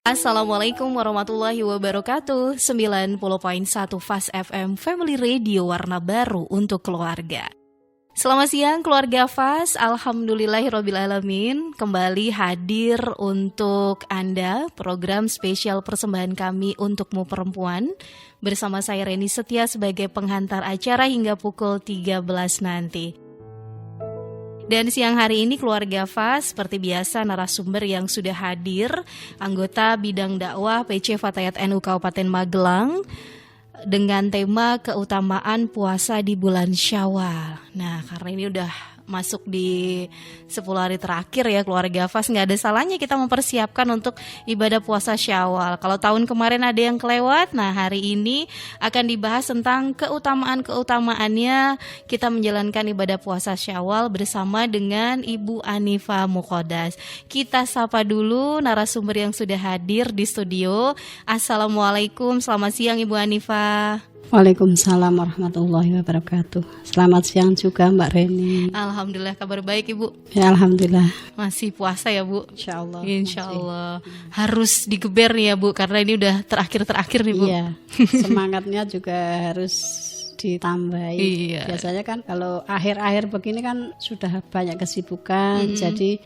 Assalamualaikum warahmatullahi wabarakatuh. 90.1 Fast FM Family Radio, warna baru untuk keluarga. Selamat siang keluarga Fast. Alhamdulillahirrabbilalamin, kembali hadir untuk Anda program spesial persembahan kami Untukmu Perempuan, bersama saya Reni Setia sebagai penghantar acara hingga pukul 13 nanti. Dan siang hari ini keluarga Fast, seperti biasa narasumber yang sudah hadir, anggota bidang dakwah PC Fatayat NU Kabupaten Magelang, dengan tema keutamaan puasa di bulan Syawal. Nah, karena ini udah masuk di 10 hari terakhir ya keluarga Fast, gak ada salahnya kita mempersiapkan untuk ibadah puasa Syawal. Kalau tahun kemarin ada yang kelewat, nah hari ini akan dibahas tentang keutamaan-keutamaannya kita menjalankan ibadah puasa Syawal bersama dengan Ibu Anifa Muqaddas. Kita sapa dulu narasumber yang sudah hadir di studio. Assalamualaikum, selamat siang Ibu Anifa. Waalaikumsalam warahmatullahi wabarakatuh. Selamat siang juga Mbak Reni. Alhamdulillah, kabar baik Ibu? Ya, alhamdulillah. Masih puasa ya Bu? Insyaallah. Insyaallah. Harus digeber nih ya Bu, karena ini udah terakhir nih Bu. Iya, semangatnya juga harus ditambahi. Iya. Biasanya kan kalau akhir-akhir begini kan sudah banyak kesibukan, jadi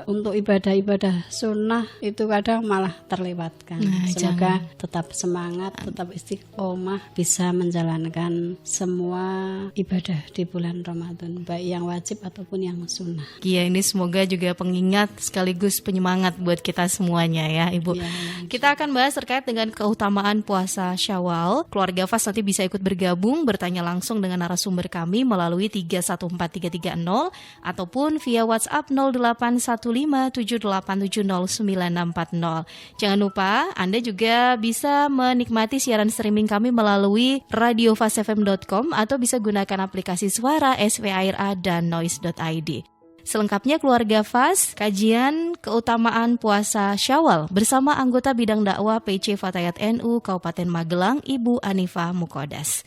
untuk ibadah-ibadah sunnah itu kadang malah terlewatkan. Nah, semoga tetap semangat, tetap istiqomah, bisa menjalankan semua ibadah di bulan Ramadan, baik yang wajib ataupun yang sunnah. Iya, ini semoga juga pengingat sekaligus penyemangat buat kita semuanya ya Ibu. Ya, kita akan bahas terkait dengan keutamaan puasa Syawal. Keluarga Fast nanti bisa ikut bergabung, bertanya langsung dengan narasumber kami melalui 314330 ataupun via WhatsApp 081578709640. Jangan lupa Anda juga bisa menikmati siaran streaming kami melalui radiofastfm.com atau bisa gunakan aplikasi suara SVARA dan noise.id. Selengkapnya keluarga Fast, kajian keutamaan puasa Syawal bersama anggota bidang dakwah PC Fatayat NU Kabupaten Magelang, Ibu Anifa Muqaddas.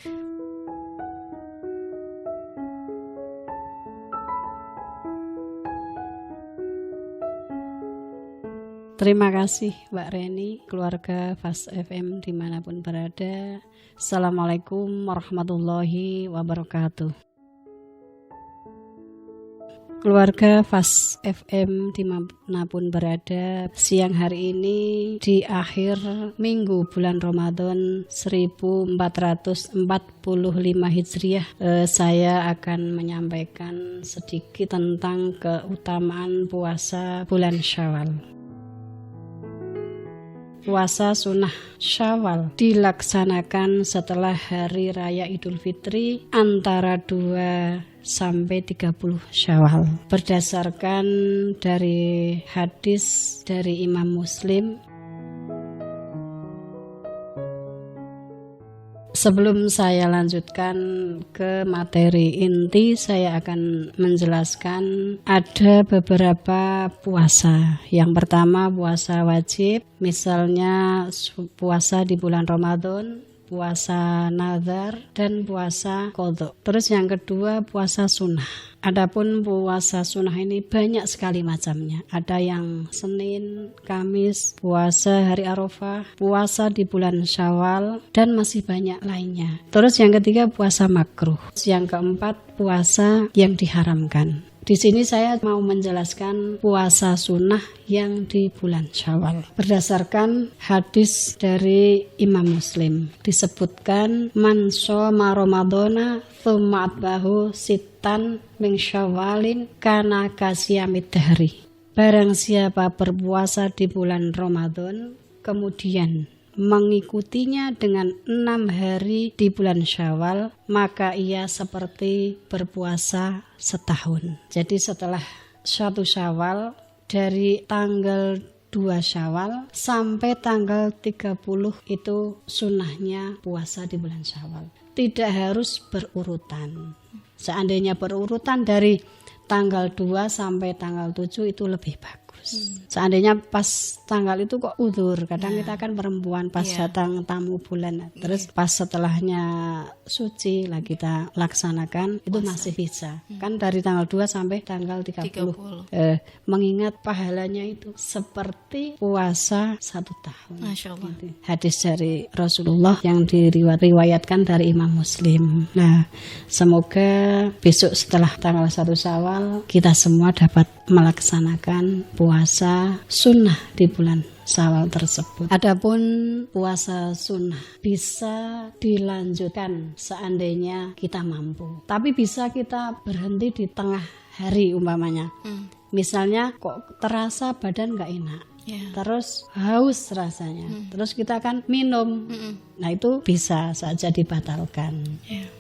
Terima kasih Mbak Reni, keluarga Fast FM dimanapun berada. Assalamualaikum warahmatullahi wabarakatuh. Keluarga Fast FM dimanapun berada, siang hari ini di akhir minggu bulan Ramadan 1445 Hijriah, saya akan menyampaikan sedikit tentang keutamaan puasa bulan Syawal. Puasa sunnah Syawal dilaksanakan setelah hari raya Idul Fitri antara 2 sampai 30 Syawal. Berdasarkan dari hadis dari Imam Muslim. Sebelum saya lanjutkan ke materi inti, saya akan menjelaskan ada beberapa puasa. Yang pertama puasa wajib, misalnya puasa di bulan Ramadan, puasa nazar, dan puasa qadha. Terus yang kedua puasa sunnah. Adapun puasa sunnah ini banyak sekali macamnya. Ada yang Senin, Kamis, puasa hari Arafah, puasa di bulan Syawal, dan masih banyak lainnya. Terus yang ketiga puasa makruh. Yang keempat puasa yang diharamkan. Di sini saya mau menjelaskan puasa sunnah yang di bulan Syawal. Berdasarkan hadis dari Imam Muslim, disebutkan man shoma Ramadhana tsumma atbahu sittan min Syawalin kana kasiyamid dahri. Barang siapa berpuasa di bulan Ramadan kemudian mengikutinya dengan 6 hari di bulan Syawal, maka ia seperti berpuasa setahun. Jadi setelah 1 Syawal, dari tanggal 2 Syawal sampai tanggal 30 itu sunnahnya puasa di bulan Syawal. Tidak harus berurutan. Seandainya berurutan dari tanggal 2 sampai tanggal 7 itu lebih bagus. bagus. Seandainya pas tanggal itu kok udur, kadang kita kan perempuan pas datang tamu bulan, terus pas setelahnya suci lah kita laksanakan, itu masih bisa. Kan dari tanggal 2 sampai tanggal 30. Mengingat pahalanya itu seperti puasa 1 tahun. Masya Allah. Gitu. Hadis dari Rasulullah yang diriwayatkan dari Imam Muslim. Nah, semoga besok setelah tanggal 1 Syawal kita semua dapat melaksanakan puasa sunnah di bulan Syawal tersebut. Adapun puasa sunnah bisa dilanjutkan seandainya kita mampu. Tapi bisa kita berhenti di tengah hari umpamanya. Misalnya kok terasa badan nggak enak. Terus haus rasanya, terus kita akan minum. Nah itu bisa saja dibatalkan.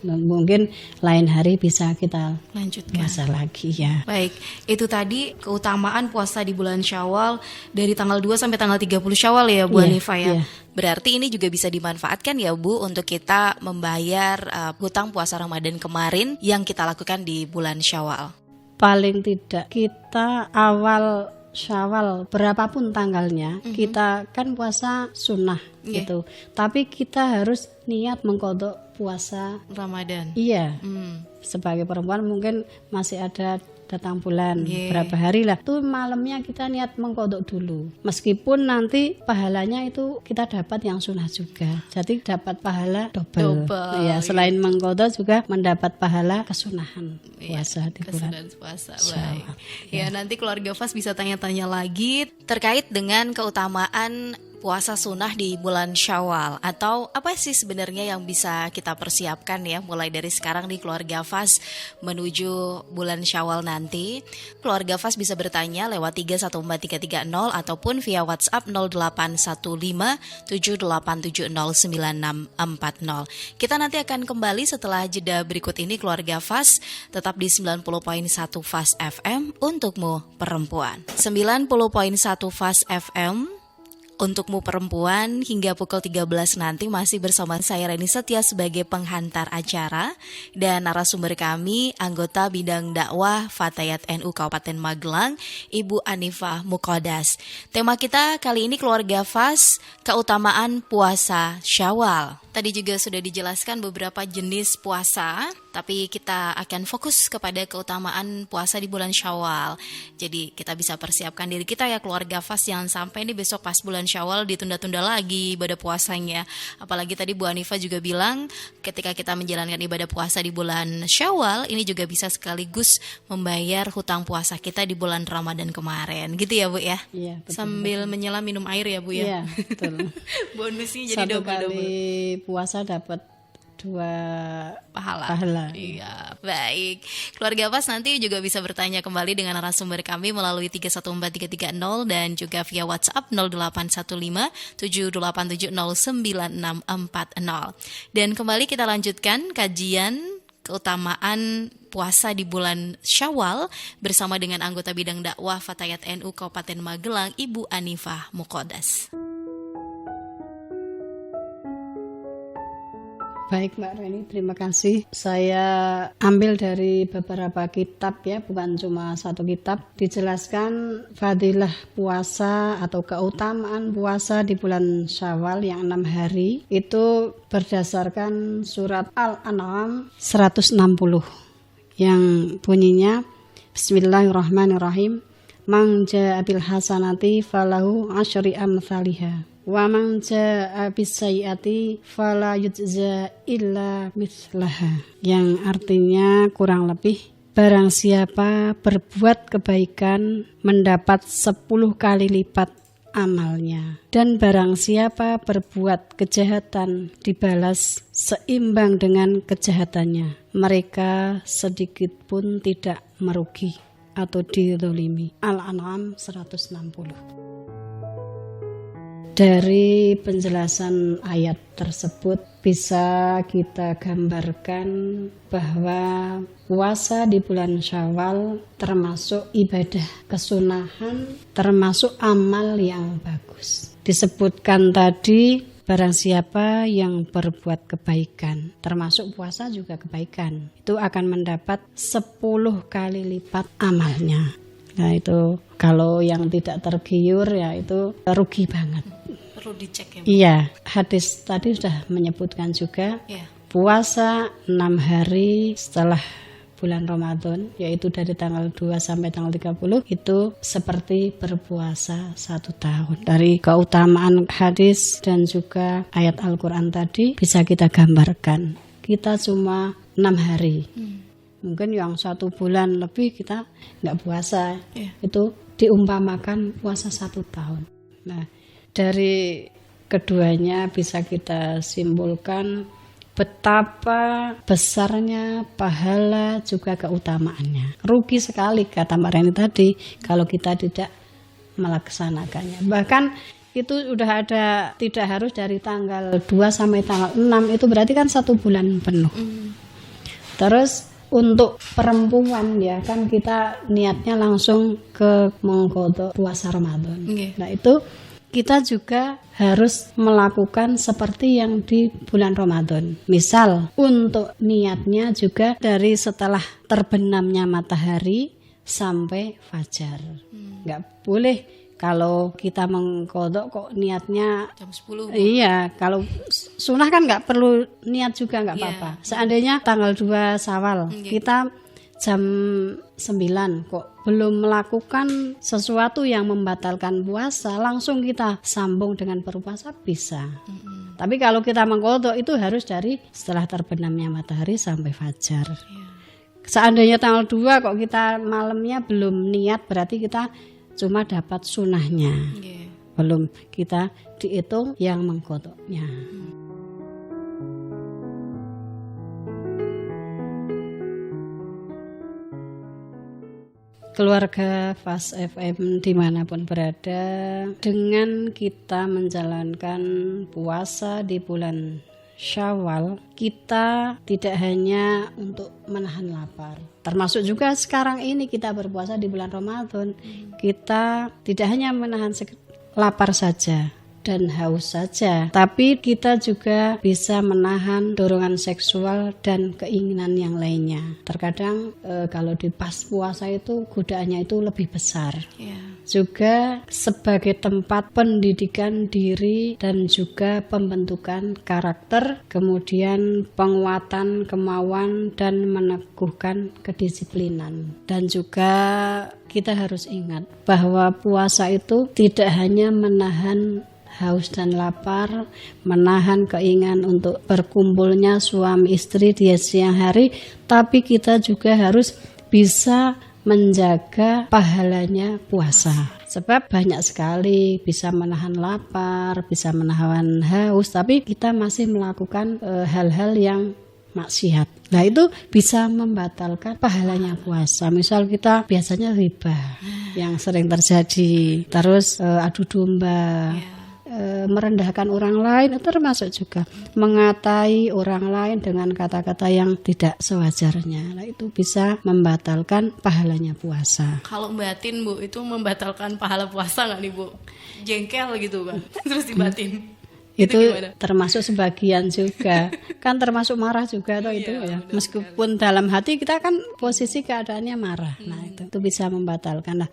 Mungkin lain hari bisa kita lanjutkan puasa lagi ya. Baik, itu tadi keutamaan puasa di bulan Syawal dari tanggal 2 sampai tanggal 30 Syawal ya Bu Hanifah ya. Berarti ini juga bisa dimanfaatkan ya Bu untuk kita membayar hutang puasa Ramadan kemarin yang kita lakukan di bulan Syawal. Paling tidak kita awal Syawal berapapun tanggalnya, kita kan puasa sunnah gitu. Tapi kita harus niat mengqadha puasa Ramadan. Iya. Sebagai perempuan mungkin masih ada datang bulan berapa hari lah. Tuh malamnya kita niat mengqadha dulu. Meskipun nanti pahalanya itu kita dapat yang sunnah juga. Jadi dapat pahala double. Ya, selain mengqadha juga mendapat pahala kesunahan puasa di bulan puasa. Baik. Ya, nanti keluarga Fas bisa tanya-tanya lagi terkait dengan keutamaan puasa sunnah di bulan Syawal, atau apa sih sebenarnya yang bisa kita persiapkan ya mulai dari sekarang di keluarga Fas menuju bulan Syawal nanti. Keluarga Fas bisa bertanya lewat 314330 ataupun via WhatsApp 081578709640. Kita nanti akan kembali setelah jeda berikut ini keluarga Fas, tetap di 90.1 Fas FM untukmu perempuan. 90.1 Fas FM untukmu perempuan hingga pukul 13 nanti masih bersama saya Reni Setia sebagai penghantar acara dan narasumber kami anggota bidang dakwah Fatayat NU Kabupaten Magelang Ibu Anifah Muqaddas. Tema kita kali ini keluarga Fas, keutamaan puasa Syawal. Tadi juga sudah dijelaskan beberapa jenis puasa, tapi kita akan fokus kepada keutamaan puasa di bulan Syawal. Jadi kita bisa persiapkan diri kita ya keluarga Fas, jangan sampai nih besok pas bulan Syawal ditunda-tunda lagi ibadah puasanya. Apalagi tadi Bu Hanifah juga bilang ketika kita menjalankan ibadah puasa di bulan Syawal, ini juga bisa sekaligus membayar hutang puasa kita di bulan Ramadan kemarin. Gitu ya Bu ya? Iya, betul. Sambil menyelam minum air ya Bu ya? Iya, betul. Bonusnya jadi double-double. Kali puasa dapat 2 pahala. Iya, baik. Keluarga Fas nanti juga bisa bertanya kembali dengan narasumber kami melalui 314330 dan juga via WhatsApp 081578709640. Dan kembali kita lanjutkan kajian keutamaan puasa di bulan Syawal bersama dengan anggota bidang dakwah Fatayat NU Kabupaten Magelang Ibu Anifah Muqaddas. Baik Mbak Reni, terima kasih. Saya ambil dari beberapa kitab ya, bukan cuma satu kitab. Dijelaskan fadilah puasa atau keutamaan puasa di bulan Syawal yang 6 hari itu berdasarkan surat Al-An'am 160 yang bunyinya Bismillahirrahmanirrahim. Man jaa bil hasanati falahu asyri amsalihha. Wa man jaa bis-sayyi'ati fala yujza illa mithlaha, yang artinya kurang lebih barang siapa berbuat kebaikan mendapat 10 kali lipat amalnya, dan barang siapa berbuat kejahatan dibalas seimbang dengan kejahatannya, mereka sedikit pun tidak merugi atau dizalimi. Al-An'am 160. Dari penjelasan ayat tersebut bisa kita gambarkan bahwa puasa di bulan Syawal termasuk ibadah kesunahan, termasuk amal yang bagus. Disebutkan tadi barang siapa yang berbuat kebaikan, termasuk puasa juga kebaikan, itu akan mendapat 10 kali lipat amalnya. Nah itu kalau yang tidak tergiur ya itu rugi banget. Perlu dicek ya Bu? Iya, hadis tadi sudah menyebutkan juga Ya. puasa 6 hari setelah bulan Ramadan, yaitu dari tanggal 2 sampai tanggal 30 itu seperti berpuasa 1 tahun. Dari keutamaan hadis dan juga ayat Al-Quran tadi bisa kita gambarkan. Kita cuma 6 hari. Mungkin yang 1 bulan lebih kita nggak puasa. Itu diumpamakan puasa 1 tahun. Nah, dari keduanya bisa kita simpulkan betapa besarnya pahala juga keutamaannya. Rugi sekali kata Mbak Reni tadi kalau kita tidak melaksanakannya. Bahkan itu udah ada, tidak harus dari tanggal 2 sampai tanggal 6, itu berarti kan 1 bulan penuh. Terus untuk perempuan ya kan kita niatnya langsung ke mengqadha puasa Ramadan. Nah itu kita juga harus melakukan seperti yang di bulan Ramadan. Misal untuk niatnya juga dari setelah terbenamnya matahari sampai fajar. Nggak boleh kalau kita mengqadha kok niatnya jam 10. Iya, kalau sunah kan nggak perlu niat juga nggak apa-apa. Seandainya tanggal 2 Syawal kita jam 9 kok belum melakukan sesuatu yang membatalkan puasa, langsung kita sambung dengan berpuasa bisa. Tapi kalau kita mengqadha itu harus dari setelah terbenamnya matahari sampai fajar. Seandainya tanggal 2 kok kita malamnya belum niat, berarti kita cuma dapat sunahnya. Belum kita dihitung yang mengqadhanya. Keluarga Fas FM dimanapun berada, dengan kita menjalankan puasa di bulan Syawal, kita tidak hanya untuk menahan lapar, termasuk juga sekarang ini kita berpuasa di bulan Ramadan, kita tidak hanya menahan lapar saja dan haus saja, tapi kita juga bisa menahan dorongan seksual dan keinginan yang lainnya. Terkadang kalau di pas puasa itu godaannya itu lebih besar. Juga sebagai tempat pendidikan diri dan juga pembentukan karakter, kemudian penguatan kemauan dan meneguhkan kedisiplinan. Dan juga kita harus ingat bahwa puasa itu tidak hanya menahan haus dan lapar, menahan keinginan untuk berkumpulnya suami istri di siang hari, tapi kita juga harus bisa menjaga pahalanya puasa. Sebab banyak sekali bisa menahan lapar, bisa menahan haus, tapi kita masih melakukan hal-hal yang maksiat. Nah itu bisa membatalkan pahalanya puasa. Misal kita biasanya riba yang sering terjadi, terus adu domba, merendahkan orang lain, termasuk juga mengatai orang lain dengan kata-kata yang tidak sewajarnya. Nah, itu bisa membatalkan pahalanya puasa. Kalau batin Bu, itu membatalkan pahala puasa nggak nih Bu? Jengkel gitu Bang, terus dibatin. Itu termasuk sebagian juga. Kan termasuk marah juga toh itu ya. Meskipun dalam hati kita kan posisi keadaannya marah. Nah, itu bisa membatalkan.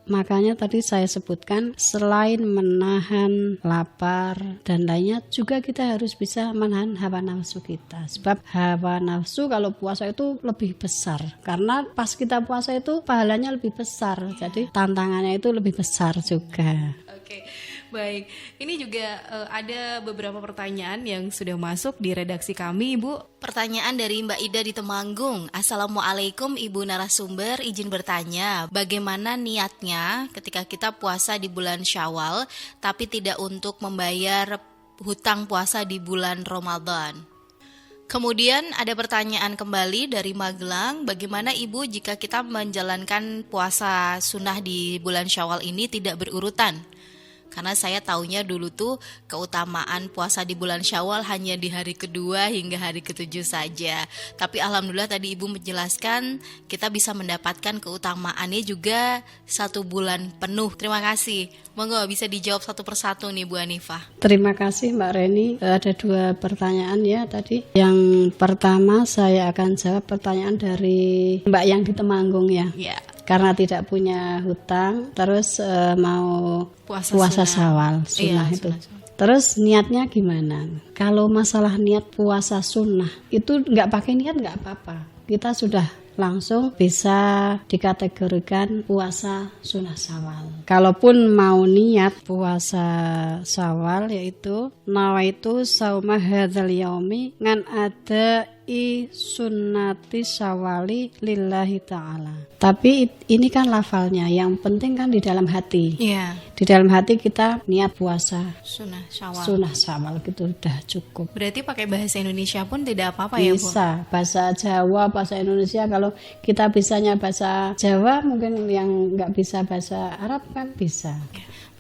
Makanya tadi saya sebutkan selain menahan lapar dan lainnya juga kita harus bisa menahan hawa nafsu kita. Sebab hawa nafsu kalau puasa itu lebih besar. Karena pas kita puasa itu pahalanya lebih besar. Jadi tantangannya itu lebih besar juga. Oke. Baik, ini juga ada beberapa pertanyaan yang sudah masuk di redaksi kami, Ibu. Pertanyaan dari Mbak Ida di Temanggung. Assalamualaikum Ibu narasumber, izin bertanya, bagaimana niatnya ketika kita puasa di bulan Syawal, tapi tidak untuk membayar hutang puasa di bulan Ramadan? Kemudian ada pertanyaan kembali dari Magelang, bagaimana Ibu jika kita menjalankan puasa sunnah di bulan Syawal ini tidak berurutan? Karena saya taunya dulu tuh keutamaan puasa di bulan Syawal hanya di hari kedua hingga hari ke-7 saja. Tapi alhamdulillah tadi Ibu menjelaskan kita bisa mendapatkan keutamaannya juga 1 bulan penuh. Terima kasih. Monggo bisa dijawab satu persatu nih Bu Hanifah. Terima kasih Mbak Reni. Ada 2 pertanyaan ya tadi. Yang pertama saya akan jawab pertanyaan dari Mbak yang di Temanggung ya. karena tidak punya hutang, terus mau sunnah. puasa Syawal, sunnah Iya, itu. sunnah. Terus niatnya gimana? Kalau masalah niat puasa sunnah itu nggak pakai niat nggak apa-apa. Kita sudah langsung bisa dikategorikan puasa sunnah Syawal. Kalaupun mau niat puasa Syawal yaitu nawaitu sauma hadzal yaumi ngan ada sunnati syawali lillahi ta'ala. Tapi ini kan lafalnya, yang penting kan di dalam hati. Iya. Di dalam hati kita niat puasa Sunnah Syawal. sunnah Syawal gitu udah cukup. Berarti pakai bahasa Indonesia pun tidak apa-apa ya, Bu? Bisa bahasa Jawa, bahasa Indonesia. Kalau kita bisanya bahasa Jawa, mungkin yang nggak bisa bahasa Arab kan bisa.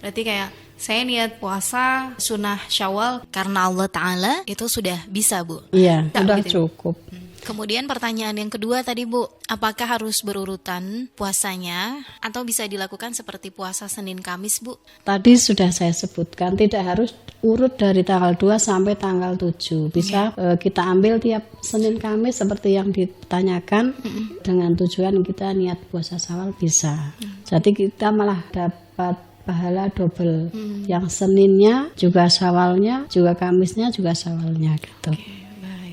Berarti kayak saya niat puasa sunnah Syawal karena Allah Ta'ala, itu sudah bisa, Bu? Iya, Tak udah begitu? cukup. Kemudian pertanyaan yang kedua tadi, Bu, apakah harus berurutan puasanya atau bisa dilakukan seperti puasa Senin Kamis, Bu? Tadi sudah saya sebutkan, tidak harus urut dari tanggal 2 sampai tanggal 7. Bisa kita ambil tiap Senin Kamis seperti yang ditanyakan, dengan tujuan kita niat puasa Syawal bisa. Jadi kita malah dapat pahala double. Yang Seninnya juga Syawalnya, juga Kamisnya juga Syawalnya gitu.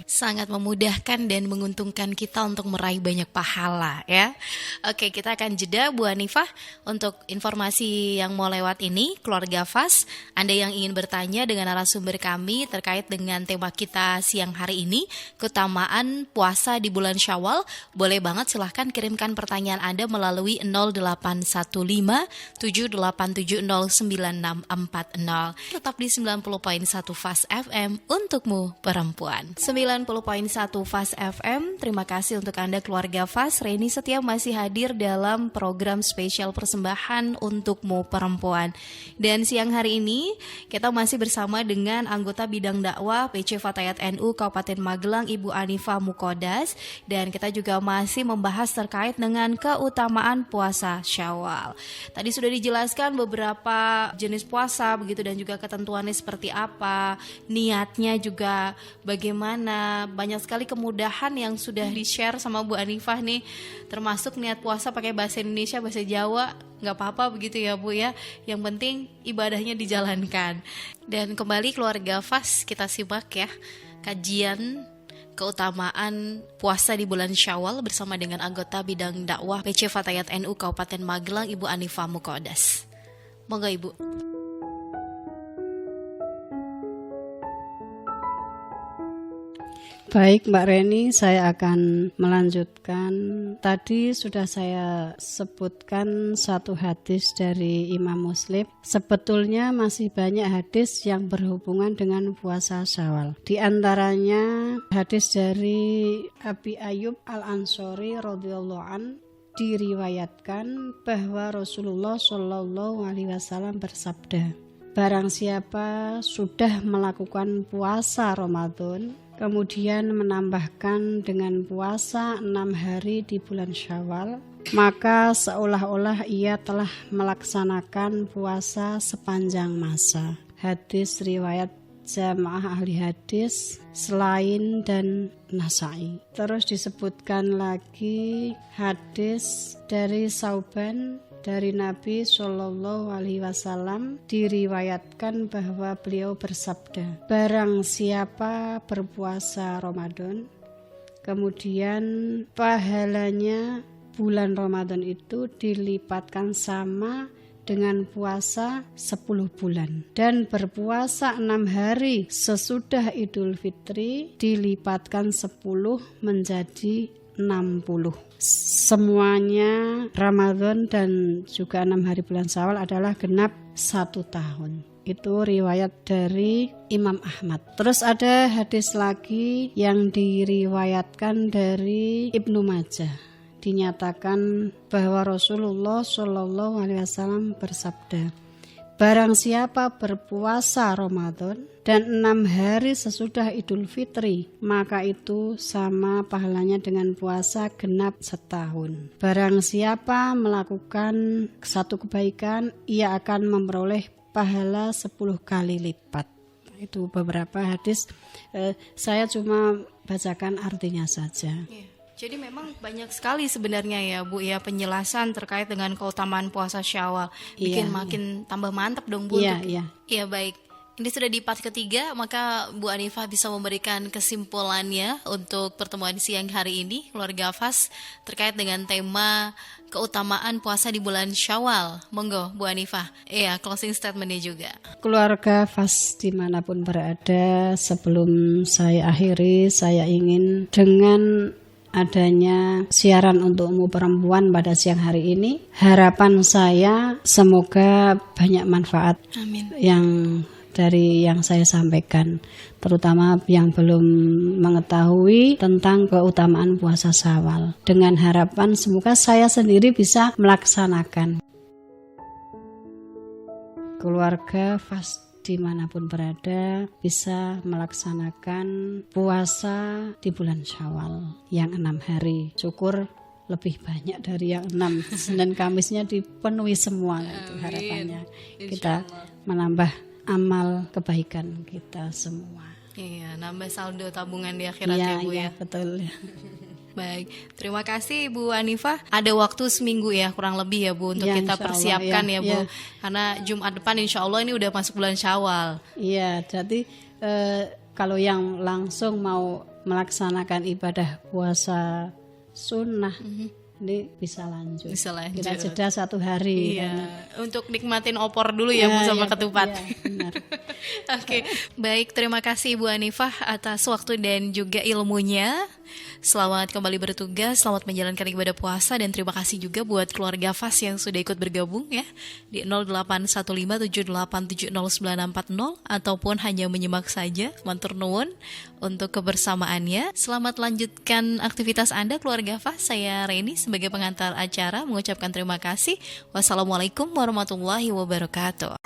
Sangat memudahkan dan menguntungkan kita untuk meraih banyak pahala ya. Oke, kita akan jeda Bu Hanifah untuk informasi yang mau lewat ini, keluarga Fas. Anda yang ingin bertanya dengan narasumber kami terkait dengan tema kita siang hari ini, keutamaan puasa di bulan Syawal, boleh banget silahkan kirimkan pertanyaan Anda melalui 0815 7870 9640. Tetap di 90.1 Fas FM untukmu perempuan. 90.1 Fas FM. Terima kasih untuk Anda keluarga Fas. Reni Setia masih hadir dalam program spesial persembahan untukmu perempuan. Dan siang hari ini kita masih bersama dengan anggota bidang dakwah PC Fatayat NU Kabupaten Magelang, Ibu Hanifah Muqaddas. Dan kita juga masih membahas terkait dengan keutamaan puasa Syawal. Tadi sudah dijelaskan beberapa jenis puasa begitu dan juga ketentuannya seperti apa, niatnya juga bagaimana. Banyak sekali kemudahan yang sudah di-share sama Bu Hanifah nih, termasuk niat puasa pakai bahasa Indonesia, bahasa Jawa, nggak apa-apa begitu ya Bu ya. Yang penting ibadahnya dijalankan. Dan kembali keluarga Fas, kita simak ya kajian keutamaan puasa di bulan Syawal bersama dengan anggota bidang dakwah PC Fatayat NU Kabupaten Magelang, Ibu Hanifah Muqaddas. Monggo Ibu. Baik Mbak Reni, saya akan melanjutkan. Tadi sudah saya sebutkan satu hadis dari Imam Muslim. Sebetulnya masih banyak hadis yang berhubungan dengan puasa Syawal. Di antaranya hadis dari Abi Ayyub Al-Ansori radhiyallahu an, diriwayatkan bahwa Rasulullah Shallallahu alaihi wasallam bersabda, barang siapa sudah melakukan puasa Ramadan, kemudian menambahkan dengan puasa 6 hari di bulan Syawal, maka seolah-olah ia telah melaksanakan puasa sepanjang masa. Hadis riwayat jamaah ahli hadis selain dan Nasai. Terus disebutkan lagi hadis dari Sauban dari Nabi Shallallahu Alaihi Wasallam, diriwayatkan bahwa beliau bersabda, barang siapa berpuasa Ramadan, kemudian pahalanya bulan Ramadan itu dilipatkan sama dengan puasa 10 bulan, dan berpuasa 6 hari sesudah Idul Fitri dilipatkan 10 menjadi 60. Semuanya Ramadan dan juga 6 hari bulan Syawal adalah genap 1 tahun. Itu riwayat dari Imam Ahmad. Terus ada hadis lagi yang diriwayatkan dari Ibnu Majah. Dinyatakan bahwa Rasulullah Shallallahu Alaihi Wasallam bersabda, barang siapa berpuasa Ramadan dan 6 hari sesudah Idul Fitri, maka itu sama pahalanya dengan puasa genap setahun. Barang siapa melakukan satu kebaikan, ia akan memperoleh pahala 10 kali lipat. Itu beberapa hadis, saya cuma bacakan artinya saja. Jadi memang banyak sekali sebenarnya ya Bu ya penjelasan terkait dengan keutamaan puasa Syawal. Bikin Iya, makin tambah mantap dong Bu. Iya, untuk- iya. Iya baik. Ini sudah di part ketiga, maka Bu Hanifah bisa memberikan kesimpulannya untuk pertemuan siang hari ini, keluarga Fas, terkait dengan tema keutamaan puasa di bulan Syawal. Monggo Bu Hanifah. Iya, closing statementnya juga. Keluarga Fas dimanapun berada, sebelum saya akhiri, saya ingin dengan adanya siaran untukmu perempuan pada siang hari ini, harapan saya semoga banyak manfaat Amin. yang dari yang saya sampaikan, terutama yang belum mengetahui tentang keutamaan puasa Syawal. Dengan harapan semoga saya sendiri bisa melaksanakan. Keluarga Fas dimanapun berada bisa melaksanakan puasa di bulan Syawal yang 6 hari. Syukur lebih banyak dari yang 6. Senin Kamisnya dipenuhi semua, itu harapannya. Kita menambah amal kebaikan kita semua. Iya, nambah saldo tabungan di akhirat ya Bu ya. Betul. Baik, terima kasih Bu Hanifah. Ada waktu seminggu ya kurang lebih ya Bu untuk Ya, kita insya Allah, persiapkan ya, ya Bu. ya. Karena Jumat depan insya Allah ini udah masuk bulan Syawal. Iya, jadi kalau yang langsung mau melaksanakan ibadah puasa sunnah, ini bisa lanjut. Bisa lanjut. Kita jeda 1 hari. Iya, untuk nikmatin opor dulu ya Bu sama ketupat. Iya, benar. Oke, baik, terima kasih Bu Hanifah atas waktu dan juga ilmunya. Selamat kembali bertugas, selamat menjalankan ibadah puasa, dan terima kasih juga buat keluarga Fas yang sudah ikut bergabung ya di 081578709640 ataupun hanya menyimak saja. Matur nuwun untuk kebersamaannya. Selamat lanjutkan aktivitas Anda keluarga Fas. Saya Reni sebagai pengantar acara mengucapkan terima kasih. Wassalamualaikum warahmatullahi wabarakatuh.